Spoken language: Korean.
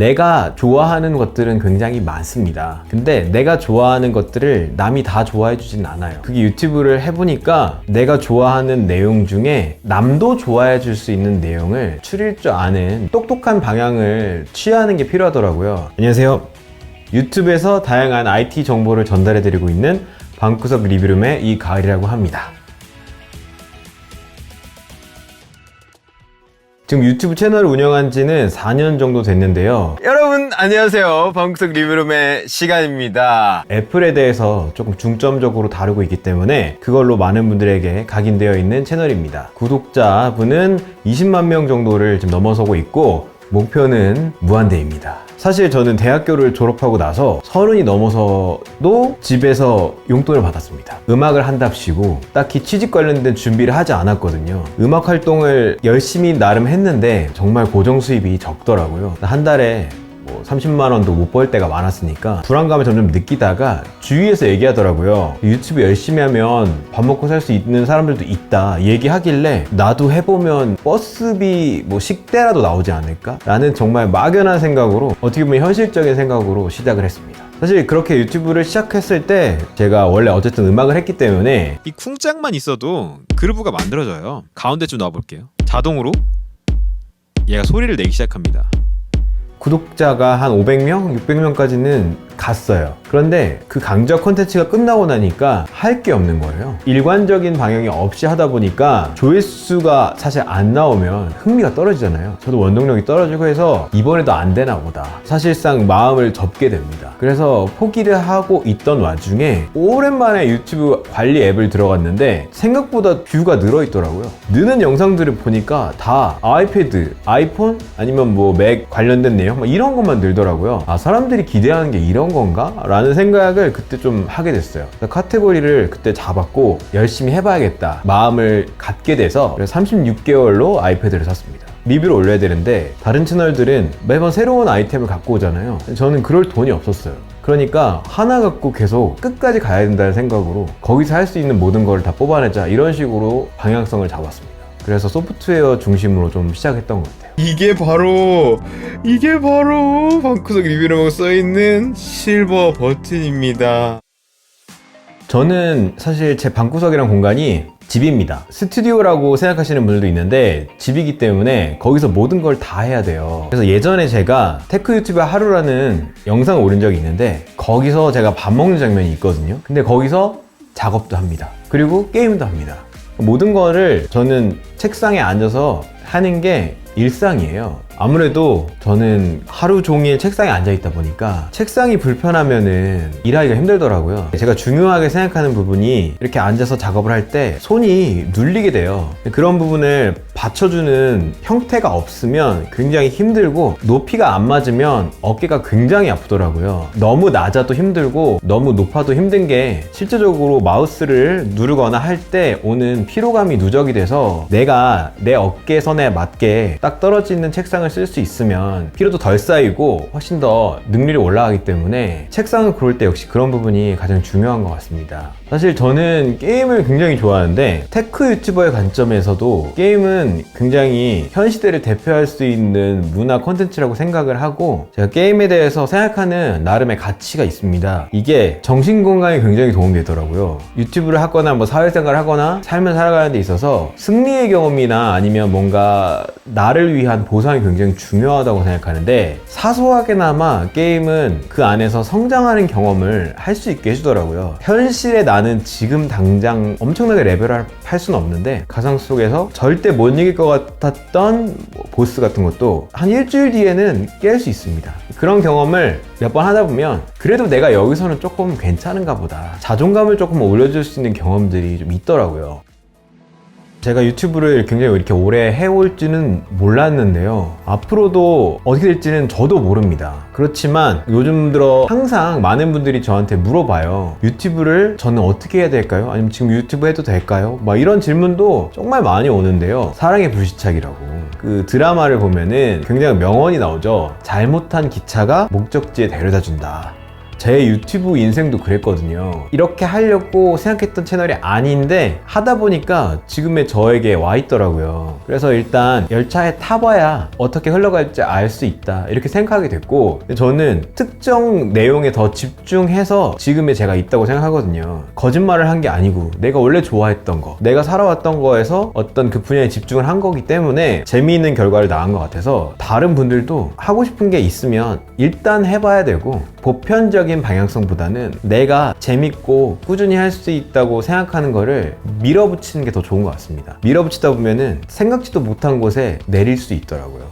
내가 좋아하는 것들은 굉장히 많습니다. 근데 내가 좋아하는 것들을 남이 다 좋아해 주진 않아요. 그게 유튜브를 해보니까 내가 좋아하는 내용 중에 남도 좋아해 줄 수 있는 내용을 추릴 줄 아는 똑똑한 방향을 취하는 게 필요하더라고요. 안녕하세요. 유튜브에서 다양한 IT 정보를 전달해 드리고 있는 방구석 리뷰룸의 이가을이라고 합니다. 지금 유튜브 채널을 운영한 지는 4년 정도 됐는데요. 여러분 안녕하세요. 방구석 리뷰룸의 시간입니다. 애플에 대해서 조금 중점적으로 다루고 있기 때문에 그걸로 많은 분들에게 각인되어 있는 채널입니다. 구독자분은 20만 명 정도를 지금 넘어서고 있고 목표는 무한대입니다. 사실 저는 대학교를 졸업하고 나서 30이 넘어서도 집에서 용돈을 받았습니다. 음악을 한답시고 딱히 취직 관련된 준비를 하지 않았거든요. 음악 활동을 열심히 나름 했는데 정말 고정 수입이 적더라고요. 한 달에 30만 원도 못 벌 때가 많았으니까 불안감을 점점 느끼다가 주위에서 얘기하더라고요. 유튜브 열심히 하면 밥 먹고 살 수 있는 사람들도 있다 얘기하길래 나도 해보면 버스비 식대라도 나오지 않을까? 라는 정말 막연한 생각으로 어떻게 보면 현실적인 생각으로 시작을 했습니다. 사실 그렇게 유튜브를 시작했을 때 제가 원래 어쨌든 음악을 했기 때문에 이 쿵짝만 있어도 그루브가 만들어져요. 가운데 좀 놔볼게요. 자동으로 얘가 소리를 내기 시작합니다. 구독자가 한 500명, 600명까지는 갔어요. 그런데 그 강좌 콘텐츠가 끝나고 나니까 할 게 없는 거예요. 일관적인 방향이 없이 하다 보니까 조회수가 사실 안 나오면 흥미가 떨어지잖아요. 저도 원동력이 떨어지고 해서 이번에도 안 되나 보다. 사실상 마음을 접게 됩니다. 그래서 포기를 하고 있던 와중에 오랜만에 유튜브 관리 앱을 들어갔는데 생각보다 뷰가 늘어 있더라고요. 느는 영상들을 보니까 다 아이패드, 아이폰 아니면 맥 관련된 내용 이런 것만 늘더라고요. 아, 사람들이 기대하는 게 이런 건가? 라는 생각을 그때 좀 하게 됐어요. 카테고리를 그때 잡았고 열심히 해봐야겠다 마음을 갖게 돼서 그래서 36개월로 아이패드를 샀습니다. 리뷰를 올려야 되는데 다른 채널들은 매번 새로운 아이템을 갖고 오잖아요. 저는 그럴 돈이 없었어요. 그러니까 하나 갖고 계속 끝까지 가야 된다는 생각으로 거기서 할 수 있는 모든 걸 다 뽑아내자 이런 식으로 방향성을 잡았습니다. 그래서 소프트웨어 중심으로 좀 시작했던 것 같아요. 이게 바로 방구석 리뷰룸에 써있는 실버 버튼입니다. 저는 사실 제 방구석이란 공간이 집입니다. 스튜디오라고 생각하시는 분들도 있는데 집이기 때문에 거기서 모든 걸 다 해야 돼요. 그래서 예전에 제가 테크 유튜버 하루라는 영상을 올린 적이 있는데 거기서 제가 밥 먹는 장면이 있거든요. 근데 거기서 작업도 합니다. 그리고 게임도 합니다. 모든 거를 저는 책상에 앉아서 하는 게 일상이에요. 아무래도 저는 하루 종일 책상에 앉아 있다 보니까 책상이 불편하면은 일하기가 힘들더라고요. 제가 중요하게 생각하는 부분이 이렇게 앉아서 작업을 할 때 손이 눌리게 돼요. 그런 부분을 받쳐주는 형태가 없으면 굉장히 힘들고 높이가 안 맞으면 어깨가 굉장히 아프더라고요. 너무 낮아도 힘들고 너무 높아도 힘든 게 실제적으로 마우스를 누르거나 할 때 오는 피로감이 누적이 돼서 내가 내 어깨선에 맞게 딱 떨어지는 책상을 쓸 수 있으면 피로도 덜 쌓이고 훨씬 더 능률이 올라가기 때문에 책상을 고를 때 역시 그런 부분이 가장 중요한 것 같습니다. 사실 저는 게임을 굉장히 좋아하는데 테크 유튜버의 관점에서도 게임은 굉장히 현 시대를 대표할 수 있는 문화 콘텐츠라고 생각을 하고 제가 게임에 대해서 생각하는 나름의 가치가 있습니다. 이게 정신 건강에 굉장히 도움이 되더라고요. 유튜브를 하거나 사회생활을 하거나 삶을 살아가는 데 있어서 승리의 경험이나 아니면 뭔가 나를 위한 보상이 굉장히 중요하다고 생각하는데 사소하게나마 게임은 그 안에서 성장하는 경험을 할 수 있게 해주더라고요. 현실에 나는 지금 당장 엄청나게 레벨을 할 수는 없는데 가상 속에서 절대 못 이길 것 같았던 보스 같은 것도 한 일주일 뒤에는 깰 수 있습니다. 그런 경험을 몇 번 하다 보면 그래도 내가 여기서는 조금 괜찮은가 보다 자존감을 조금 올려줄 수 있는 경험들이 좀 있더라고요. 제가 유튜브를 굉장히 이렇게 오래 해올지는 몰랐는데요. 앞으로도 어떻게 될지는 저도 모릅니다. 그렇지만 요즘 들어 항상 많은 분들이 저한테 물어봐요. 유튜브를 저는 어떻게 해야 될까요? 아니면 지금 유튜브 해도 될까요? 이런 질문도 정말 많이 오는데요. 사랑의 불시착이라고 그 드라마를 보면은 굉장히 명언이 나오죠. 잘못한 기차가 목적지에 데려다 준다. 제 유튜브 인생도 그랬거든요. 이렇게 하려고 생각했던 채널이 아닌데 하다 보니까 지금의 저에게 와 있더라고요. 그래서 일단 열차에 타봐야 어떻게 흘러갈지 알 수 있다 이렇게 생각하게 됐고, 저는 특정 내용에 더 집중해서 지금의 제가 있다고 생각하거든요. 거짓말을 한 게 아니고 내가 원래 좋아했던 거, 내가 살아왔던 거에서 어떤 그 분야에 집중을 한 거기 때문에 재미있는 결과를 낳은 것 같아서, 다른 분들도 하고 싶은 게 있으면 일단 해봐야 되고, 보편적인 방향성보다는 내가 재밌고 꾸준히 할 수 있다고 생각하는 거를 밀어붙이는 게 더 좋은 것 같습니다. 밀어붙이다 보면은 생각지도 못한 곳에 내릴 수 있더라고요.